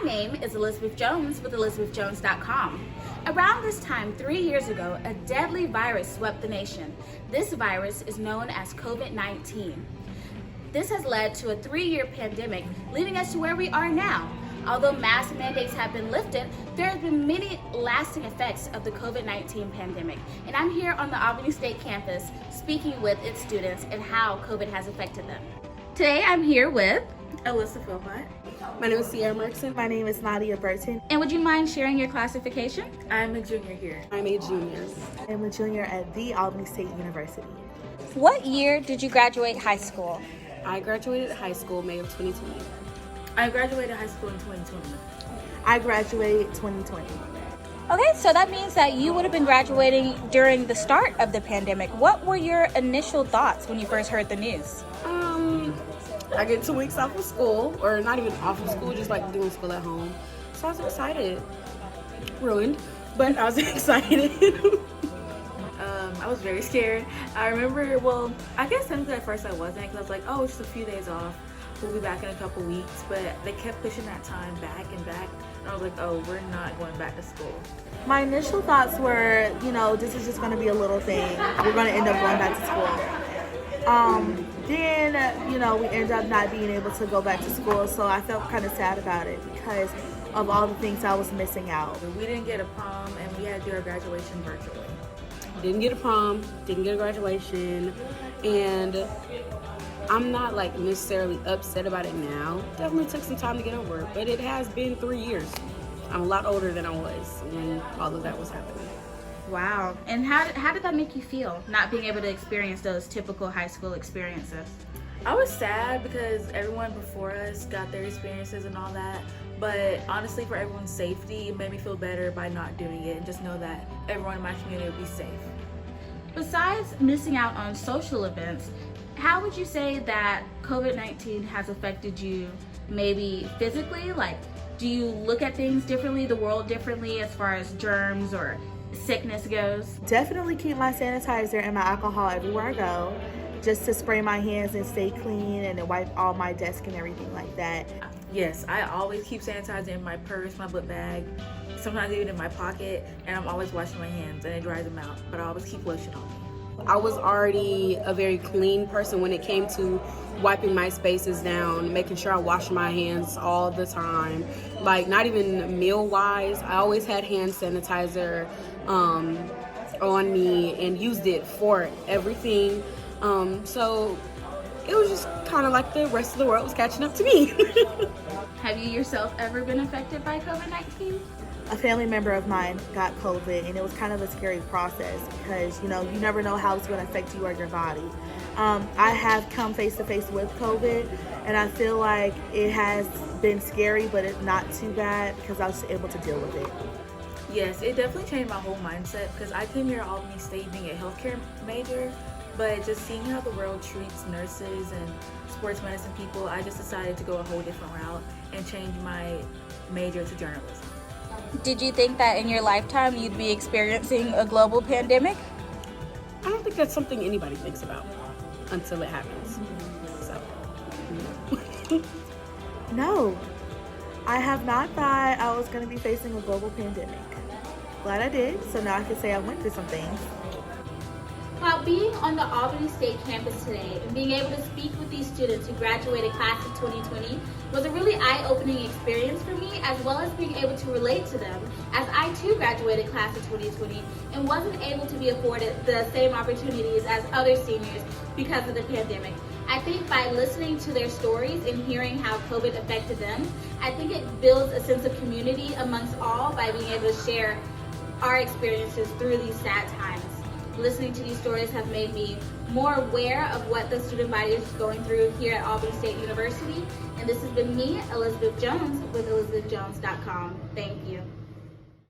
name is Elizabeth Jones with ElizabethJones.com. Around this time 3 years ago, a deadly virus swept the nation. This virus is known as COVID-19. This has led to a 3-year pandemic, leading us to where we are now. Although mask mandates have been lifted, there have been many lasting effects of the COVID-19 pandemic. And I'm here on the Albany State campus speaking with its students and how COVID has affected them. Today I'm here with Alyssa Philpott. My name is Sierra Merkson. My name is Nadia Burton. And would you mind sharing your classification? I'm a junior here. I'm a junior. I'm a junior at the Albany State University. What year did you graduate high school? I graduated high school May of 2020. I graduated high school in 2020. I graduated 2020. Okay, so that means that you would have been graduating during the start of the pandemic. What were your initial thoughts when you first heard the news? I get 2 weeks off of school, or not even off of school, just like doing school at home. So I was excited. Ruined, but I was excited. I was very scared. I remember, I guess technically at first I wasn't, because I was like, oh, it's just a few days off. We'll be back in a couple weeks. But they kept pushing that time back and back. And I was like, oh, we're not going back to school. My initial thoughts were, this is just going to be a little thing. We're going to end up going back to school. Then, we ended up not being able to go back to school. So I felt kind of sad about it because of all the things I was missing out. We didn't get a prom, and we had to do our graduation virtually. Didn't get a prom, didn't get a graduation, and I'm not necessarily upset about it now. Definitely took some time to get over it, but it has been 3 years. I'm a lot older than I was when all of that was happening. Wow. And how did that make you feel, not being able to experience those typical high school experiences? I was sad because everyone before us got their experiences and all that. But honestly, for everyone's safety, it made me feel better by not doing it and just know that everyone in my community would be safe. Besides missing out on social events, how would you say that COVID-19 has affected you maybe physically? Do you look at things differently, the world differently as far as germs or sickness goes? Definitely keep my sanitizer and my alcohol everywhere I go, just to spray my hands and stay clean and to wipe all my desk and everything like that. Yes, I always keep sanitizer in my purse, my book bag, sometimes even in my pocket, and I'm always washing my hands and it dries them out, but I always keep lotion on me. I was already a very clean person when it came to wiping my spaces down, making sure I wash my hands all the time. Not even meal-wise, I always had hand sanitizer on me and used it for everything. So it was just kind of like the rest of the world was catching up to me. Have you yourself ever been affected by COVID-19? A family member of mine got COVID, and it was kind of a scary process because, you never know how it's going to affect you or your body. I have come face to face with COVID, and I feel like it has been scary, but it's not too bad because I was able to deal with it. Yes, it definitely changed my whole mindset because I came here at Albany State being a healthcare major, but just seeing how the world treats nurses and sports medicine people, I just decided to go a whole different route and change my major to journalism. Did you think that in your lifetime you'd be experiencing a global pandemic? I don't think that's something anybody thinks about until it happens. So. No, I have not thought I was going to be facing a global pandemic. Glad I did, so now I can say I went through some things. While being on the Albany State campus today and being able to speak with these students who graduated class of 2020 was a really eye-opening experience for me, as well as being able to relate to them, as I too graduated class of 2020 and wasn't able to be afforded the same opportunities as other seniors because of the pandemic. I think by listening to their stories and hearing how COVID affected them, I think it builds a sense of community amongst all by being able to share our experiences through these sad times. Listening to these stories have made me more aware of what the student body is going through here at Albany State University. And this has been me, Elizabeth Jones, with ElizabethJones.com. Thank you.